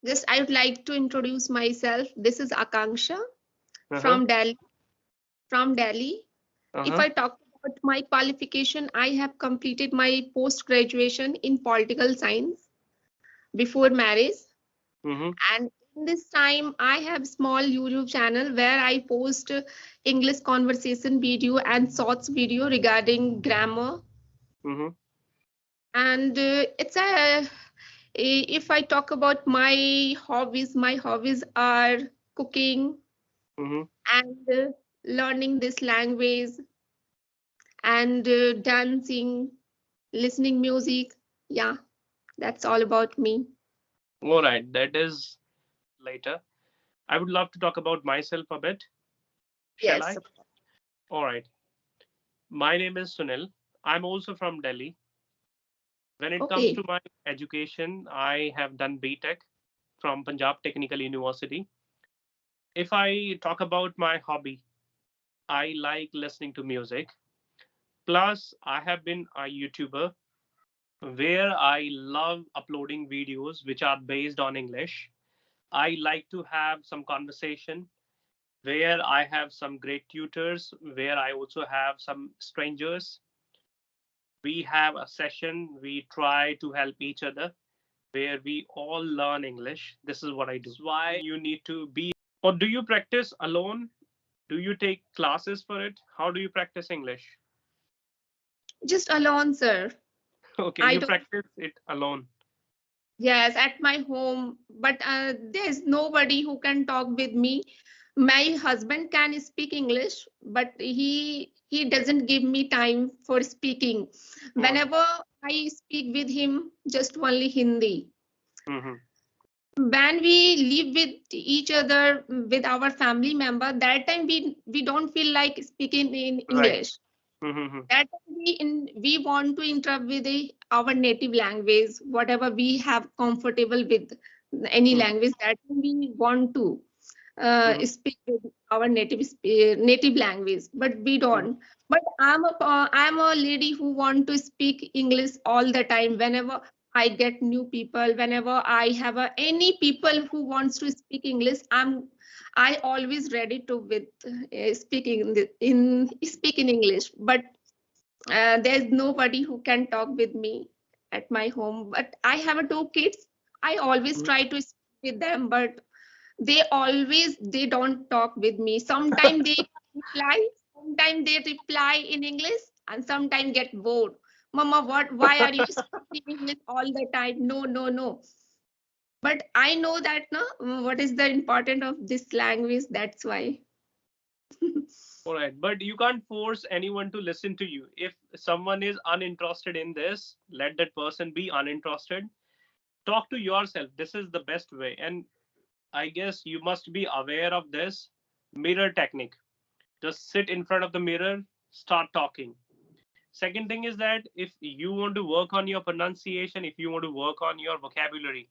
Just I would like to introduce myself. This is Akanksha Uh-huh. from Delhi. From Delhi. If Uh-huh. I talk about my qualification, I have completed my post graduation in political science before marriage, Mm-hmm. and in this time I have small YouTube channel where I post English conversation video and shorts video regarding grammar. Mm-hmm. And it's a if I talk about my hobbies are cooking Mm-hmm. and learning this language and dancing, listening music. Yeah, that's all about me. All right, that is later. I would love to talk about myself a bit. Shall Yes. I? All right. My name is Sunil. I'm also from Delhi. When it comes Okay. to my education, I have done BTech from Punjab Technical University. If I talk about my hobby, I like listening to music. Plus, I have been a YouTuber where I love uploading videos which are based on English. I like to have some conversation where I have some great tutors, where I also have some strangers. We have a session, we try to help each other, where we all learn English. This is what I do. Why you need to be, or do you practice alone? Do you take classes for it? How do you practice English? Just alone, sir. Okay, I you don't. practice it alone. Yes, at my home, but there's nobody who can talk with me. My husband can speak English, but he doesn't give me time for speaking. All right. Whenever I speak with him, just only Hindi. Mm-hmm. When we live with each other, with our family member, that time we don't feel like speaking in Right. English. Mm-hmm. That time we want to interrupt with our native language, whatever we have comfortable with, any Mm-hmm. language that we want to Mm-hmm. speak with our native language, but we Mm-hmm. don't. But I'm a lady who want to speak English all the time. Whenever I get new people, whenever I have any people who wants to speak English, I always ready to with speaking in speak in English. But there's nobody who can talk with me at my home. But I have two kids. I always try to speak with them, but they don't talk with me. Sometimes they reply, sometimes they reply in English, and sometimes get bored. Mama, why are you speaking English all the time? No, no, no. But I know that no, what is the important of this language? That's why. All right, but you can't force anyone to listen to you. If someone is uninterested in this, let that person be uninterested. Talk to yourself. This is the best way. And I guess you must be aware of this mirror technique. Just sit in front of the mirror, start talking. Second thing is that if you want to work on your pronunciation, if you want to work on your vocabulary,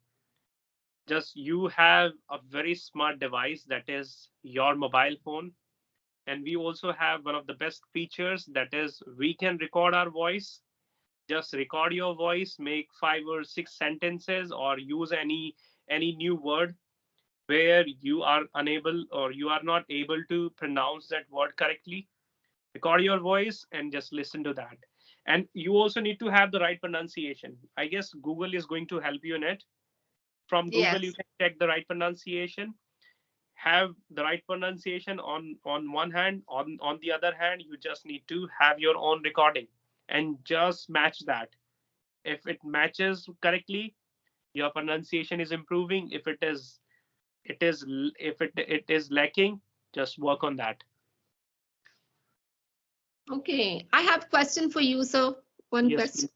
just you have a very smart device that is your mobile phone. And we also have one of the best features that is we can record our voice. Just record your voice, make 5 or 6 sentences, or use any new word where you are unable or you are not able to pronounce that word correctly. Record your voice and just listen to that. And you also need to have the right pronunciation. I guess Google is going to help you in it. From Google you Yes. can check the right pronunciation, have the right pronunciation on one hand. On the other hand, you just need to have your own recording and just match that. If it matches correctly, your pronunciation is improving. If it is lacking, just work on that. Okay. I have question for you, sir. One Yes, question. please.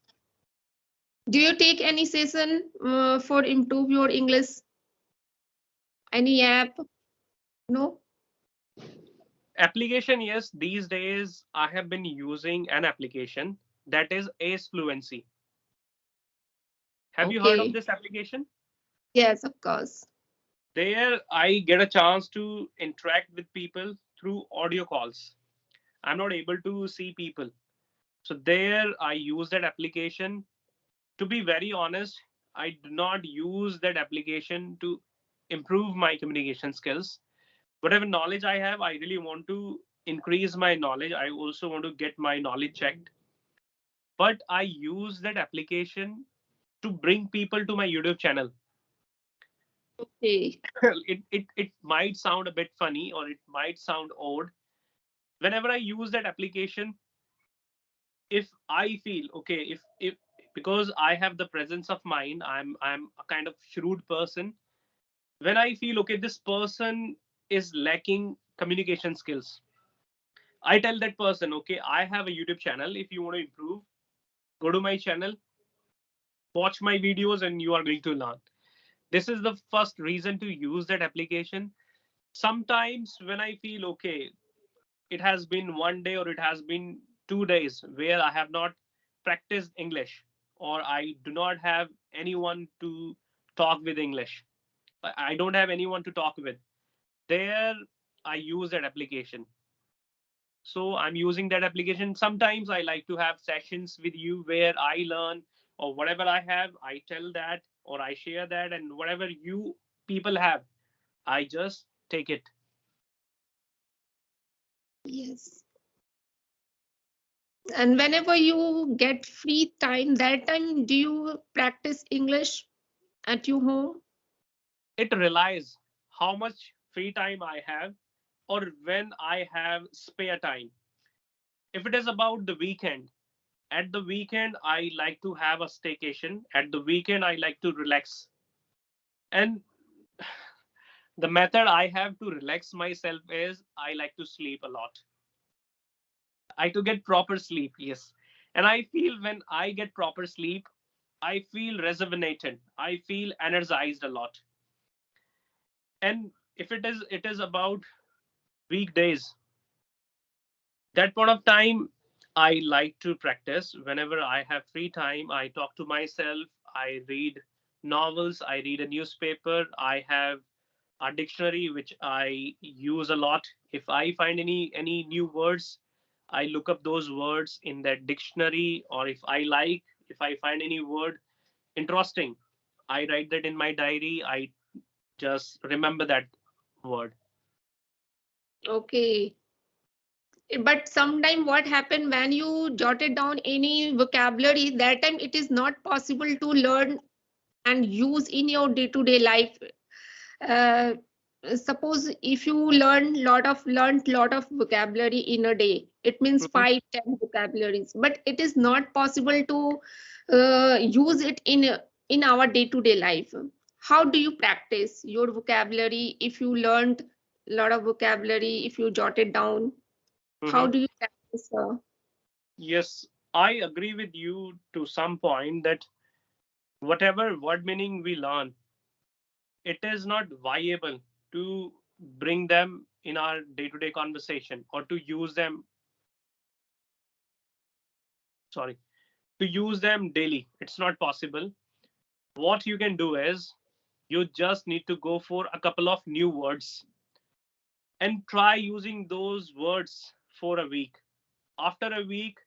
Do you take any session for improve your English? Any app? No. Application, yes. These days I have been using an application that is Ace Fluency. Have you heard of Okay. this application? Yes, of course. There I get a chance to interact with people through audio calls. I'm not able to see people. So there I use that application. To be very honest, I do not use that application to improve my communication skills. Whatever knowledge I have, I really want to increase my knowledge. I also want to get my knowledge checked. But I use that application to bring people to my YouTube channel. Okay. It might sound a bit funny or it might sound odd. Whenever I use that application, if I feel okay, if because I have the presence of mind, I'm a kind of shrewd person. When I feel okay, this person is lacking communication skills, I tell that person, okay, I have a YouTube channel. If you want to improve, go to my channel, watch my videos, and you are going to learn. This is the first reason to use that application. Sometimes when I feel okay, it has been one day or it has been 2 days where I have not practiced English, or I do not have anyone to talk with English. I don't have anyone to talk with. There, I use that application. So I'm using that application. Sometimes I like to have sessions with you where I learn, or whatever I have, I tell that or I share that, and whatever you people have, I just take it. Yes. And whenever you get free time, that time do you practice English at your home? It relies how much free time I have or when I have spare time. If it is about the weekend, at the weekend I like to have a staycation. At the weekend I like to relax. And the method I have to relax myself is I like to sleep a lot. I to get proper sleep, yes. And I feel when I get proper sleep, I feel rejuvenated. I feel energized a lot. And if it is about weekdays, that point of time, I like to practice. Whenever I have free time, I talk to myself, I read novels, I read a newspaper, I have a dictionary which I use a lot. If I find any new words, I look up those words in that dictionary, or if I find any word interesting, I write that in my diary. I just remember that word. Okay. But sometime what happened when you jotted down any vocabulary, that time it is not possible to learn and use in your day-to-day life. Uh, Suppose if you learned lot of vocabulary in a day, it means Mhm. 5, 10 vocabularies, but it is not possible to use it in our day-to-day life. How do you practice your vocabulary if you learned a lot of vocabulary, if you jotted down? How Mhm. do you practice? Yes, I agree with you to some point that whatever word meaning we learn, it is not viable to bring them in our day-to-day conversation or to use them, sorry, to use them daily. It's not possible. What you can do is you just need to go for a couple of new words and try using those words for a week. After a week,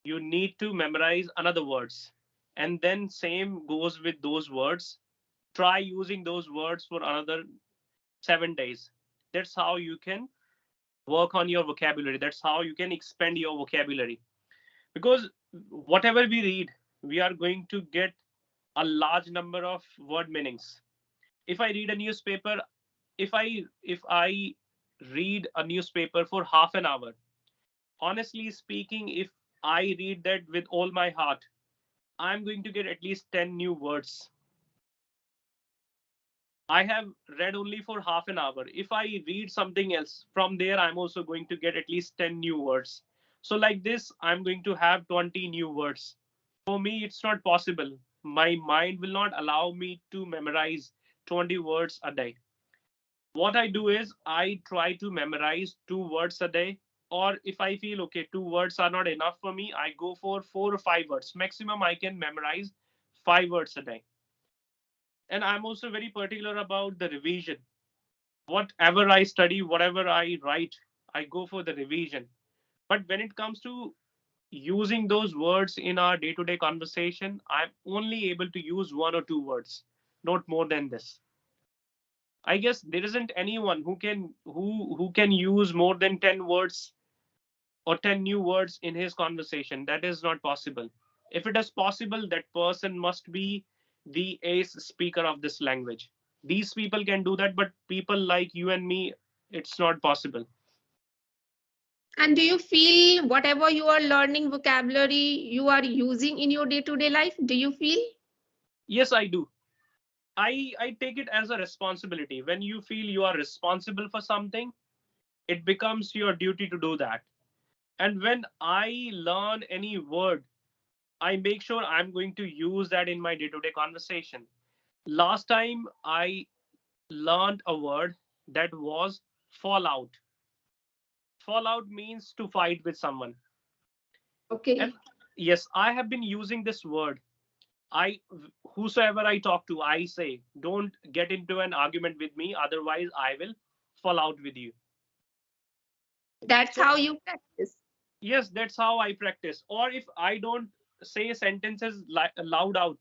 you need to memorize another words. And then same goes with those words. Try using those words for another 7 days. That's how you can work on your vocabulary. That's how you can expand your vocabulary. Because whatever we read, we are going to get a large number of word meanings. If I read a newspaper, if I read a newspaper for half an hour, honestly speaking, if I read that with all my heart, I'm going to get at least 10 new words. I have read only for half an hour. If I read something else from there, I'm also going to get at least 10 new words. So, like this, I'm going to have 20 new words. For me, it's not possible. My mind will not allow me to memorize 20 words a day. What I do is I try to memorize 2 words a day. Or if I feel okay, 2 words are not enough for me, I go for 4 or 5 words. Maximum, I can memorize 5 words a day. And I'm also very particular about the revision. Whatever I study, whatever I write, I go for the revision. But when it comes to using those words in our day-to-day conversation, I'm only able to use one or two words, not more than this. I guess there isn't anyone who can use more than 10 words or 10 new words in his conversation. That is not possible. If it is possible, that person must be the ace speaker of this language. These people can do that, but people like you and me, it's not possible. And do you feel whatever you are learning vocabulary you are using in your day-to-day life? Do you feel? Yes, I do. I take it as a responsibility. When you feel you are responsible for something, it becomes your duty to do that. And when I learn any word, I make sure I'm going to use that in my day-to-day conversation. Last time I learned a word that was fallout. Fallout means to fight with someone. And Okay. yes, I have been using this word. I whosoever I talk to, I say, don't get into an argument with me, otherwise I will fall out with you. That's So how you practice. yes, that's how I practice. Or if I don't say sentences loud out,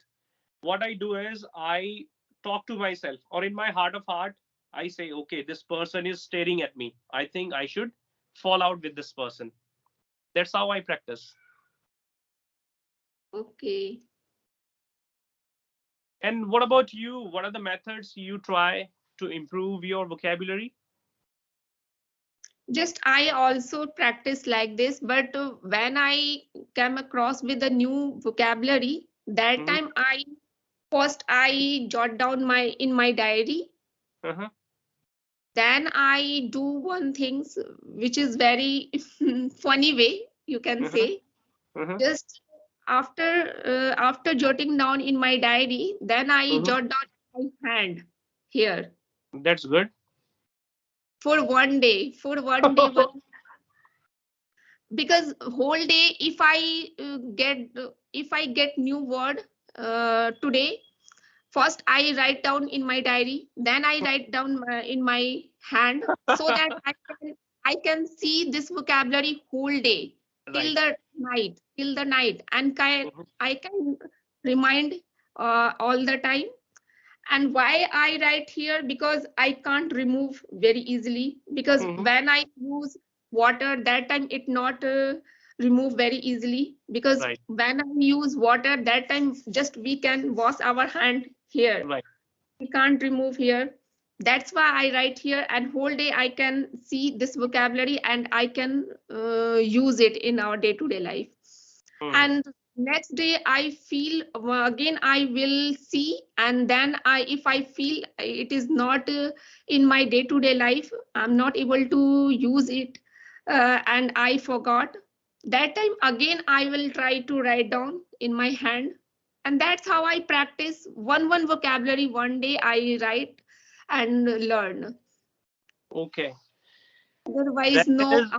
what I do is I talk to myself, or in my heart of heart, I say, okay, this person is staring at me. I think I should fall out with this person. That's how I practice. Okay. And what about you? What are the methods you try to improve your vocabulary? Just I also practice like this, but when I come across with a new vocabulary, that Hmm. time I first I jot down my in my diary. Uh-huh. Then I do one things which is very funny way you can Uh-huh. say. Uh-huh. Just after jotting down in my diary, then I Uh-huh. jot down in my hand here That's good. for one day. For one day, one, because whole day if I get new word today, first I write down in my diary, then I write down in my hand, so that I can see this vocabulary whole day Right. till the night, and Mhm. I can remind all the time. And why I write here, because I can't remove very easily, because Mhm. when I use water, that time it not remove very easily, because Right. when I use water, that time just we can wash our hand here, Right. we can't remove here. That's why I write here, and whole day I can see this vocabulary and I can use it in our day to day life. Mhm. And next day I feel again I will see, and then I if I feel it is not in my day to day life, I'm not able to use it, and I forgot, that time again I will try to write down in my hand. And that's how I practice one vocabulary one day I write and learn. Okay. Otherwise, That no, is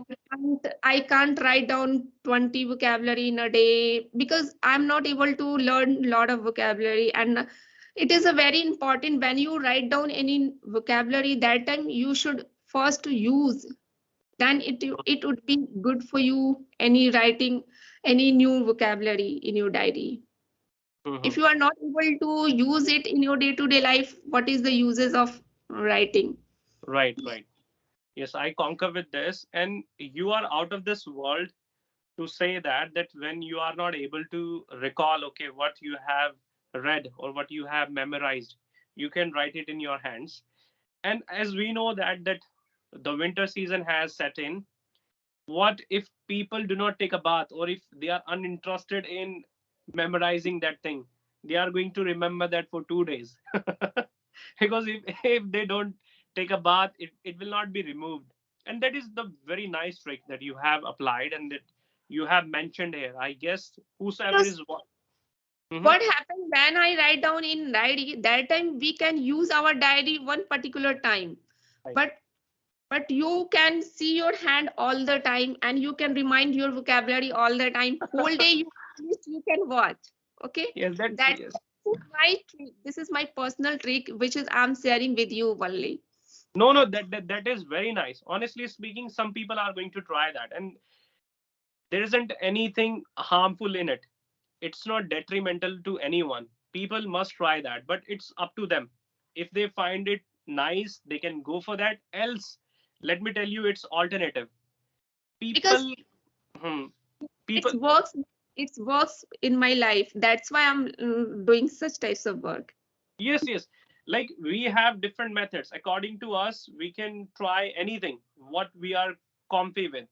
I can't write down 20 vocabulary in a day, because I'm not able to learn a lot of vocabulary. And it is a very important, when you write down any vocabulary, that time you should first use. Then it would be good for you any writing any new vocabulary in your diary. If mhm. you are not able to use it in your day-to-day life, what is the uses of writing? Right. Right. Yes, I concur with this. And you are out of this world to say that when you are not able to recall, okay, what you have read or what you have memorized, you can write it in your hands. And as we know that the winter season has set in, what if people do not take a bath, or if they are uninterested in memorizing that thing, they are going to remember that for 2 days. Because if they don't take a bath, it will not be removed. And that is the very nice trick that you have applied and that you have mentioned here. I guess whosoever Because is what. Mhm. what happened when I write down in diary, that time we can use our diary one particular time. Right. But you can see your hand all the time, and you can remind your vocabulary all the time. Whole day you can watch. Okay? Yes, that That yes. is my trick. This is my personal trick, which is I'm sharing with you only. No, that is very nice. Honestly speaking, some people are going to try that. And There isn't anything harmful in it. It's not detrimental to anyone. People must try that, but it's up to them. If they find it nice, they can go for that. Else, let me tell you, it's alternative. Because People, hmm, it people, works. It works in my life. That's why I'm doing such types of work. yes, yes. Like we have different methods. According to us, we can try anything what we are comfy with.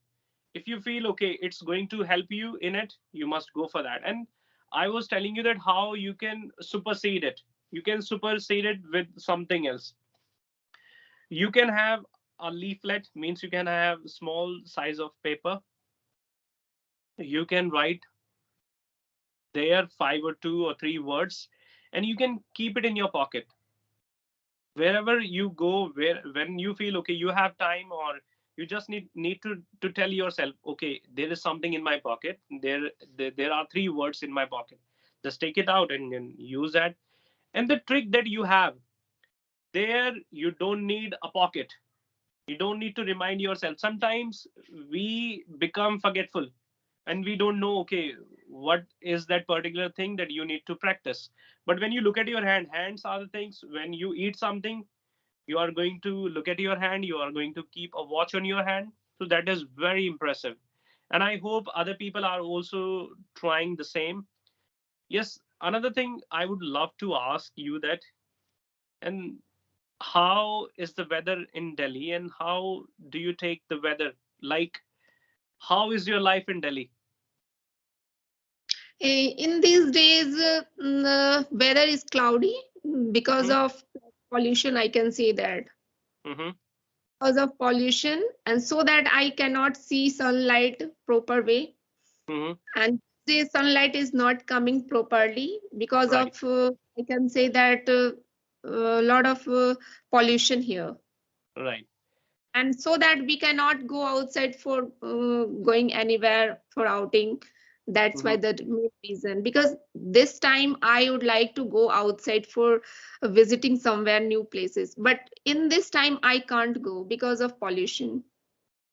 If you feel okay, it's going to help you in it, you must go for that. And I was telling you that how you can supersede it. You can supersede it with something else. You can have a leaflet, means you can have small size of paper. You can write there five or two or three words, and you can keep it in your pocket wherever you go. Where when you feel okay, you have time, or you just need to tell yourself, okay, there is something in my pocket. There are three words in my pocket. Just take it out and use that. And the trick that you have there, you don't need a pocket. You don't need to remind yourself. Sometimes we become forgetful and we don't know, okay, what is that particular thing that you need to practice. But when you look at your hands are the things. When you eat something, you are going to look at your hand, you are going to keep a watch on your hand. So that is very impressive, and I hope other people are also trying the same. Yes, another thing I would love to ask you that, and how is the weather in Delhi, and how do you take the weather? Like, how is your life in Delhi? In these days, the weather is cloudy because Mm-hmm, of pollution. I can say that mm-hmm, because of pollution, and so that I cannot see sunlight proper way. mm-hmm. And the sunlight is not coming properly because Right, of I can say that a lot of pollution here. right. And so that we cannot go outside for going anywhere for outing. That's why Mm-hmm. the main reason, because this time I would like to go outside for visiting somewhere new places, but in this time I can't go because of pollution.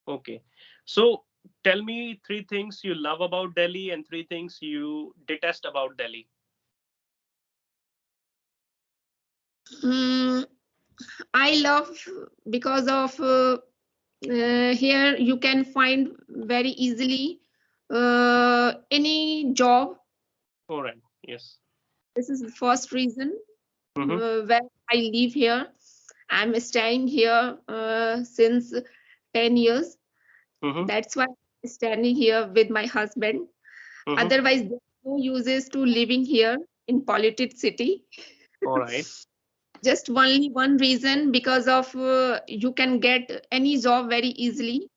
Okay. So tell me three things you love about Delhi and three things you detest about Delhi. Hmm, I love because of here you can find very easily any job. All right. Yes. This is the first reason Mm-hmm. where I live here. I'm staying here since 10 years. Mm-hmm. That's why I'm standing here with my husband. Mm-hmm. Otherwise, there's no uses to living here in polluted city. All right. Just only one reason, because of you can get any job very easily.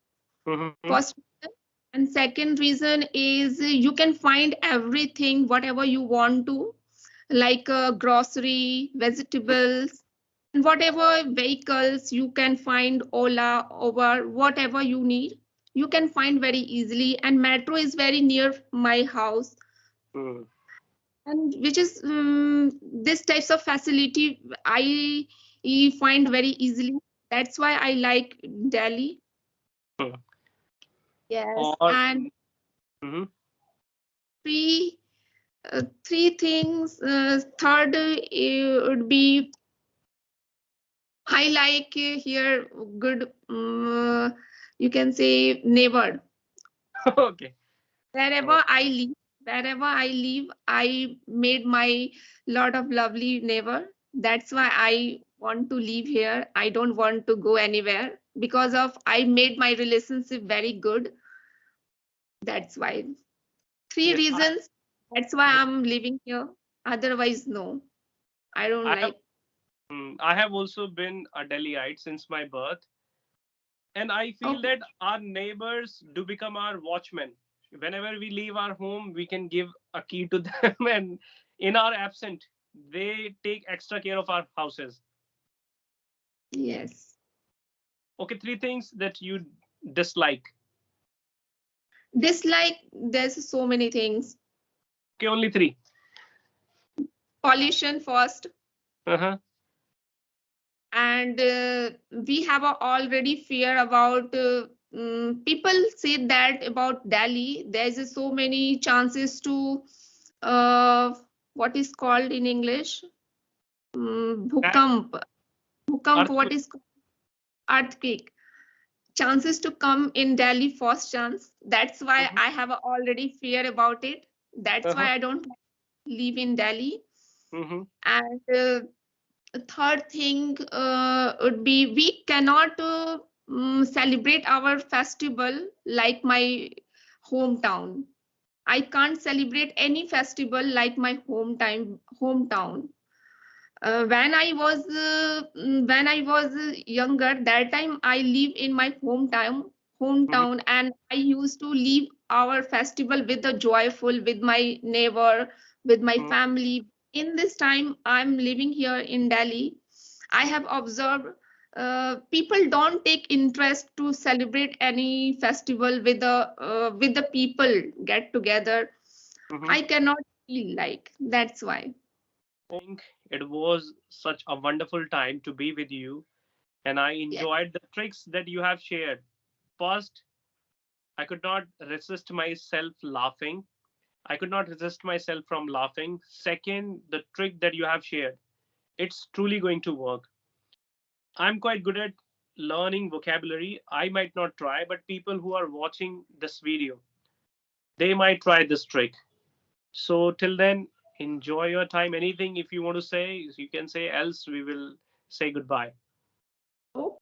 Mm-hmm. First reason. And second reason is you can find everything whatever you want to, like grocery, vegetables, and whatever vehicles you can find, Ola, Uber, whatever you need, you can find very easily. And metro is very near my house, Mm-hmm. and which is this types of facility I find very easily. That's why I like Delhi. Yes, Or and mm-hmm. three three things. Third would be I like here good. You can say neighbor. Okay. All Wherever I live, wherever I live, I made my lot of lovely neighbor. That's why I want to live here. I don't want to go anywhere because of I made my relationship very good. That's why. Three yes. reasons. That's why I'm living here. Otherwise, no. I don't I have. like. I have also been a Delhiite since my birth, and I feel Okay. that our neighbors do become our watchmen. Whenever we leave our home, we can give a key to them, and in our absent, they take extra care of our houses. Yes. Okay, three things that you dislike. Dislike, there's so many things. Okay, only three. Pollution first, Uh-huh. and we have a already fear about People say that about Delhi, there's so many chances to what is called in English, That bhukamp. Bhukamp, what earthquake. is earthquake? Chances to come in Delhi first chance. That's why Mhm. I have already fear about it. That's Uh-huh. why I don't live in Delhi. Mhm. And third thing would be we cannot celebrate our festival like my hometown. I can't celebrate any festival like my hometown. When I was younger, that time I live in my Mhm. hometown, and I used to live our festival with a joyful with my neighbor, with my Mhm. family. In this time, I'm living here in Delhi. I have observed people don't take interest to celebrate any festival with the people get together. Mhm. I cannot feel like that's why. Think it was such a wonderful time to be with you, and I Yes. enjoyed the tricks that you have shared. First, I could not resist myself laughing. I could not resist myself from laughing. Second, the trick that you have shared, it's truly going to work. I'm quite good at learning vocabulary. I might not try, but people who are watching this video, they might try this trick. So till then, enjoy your time. Anything if you want to say, you can say, else we will say goodbye.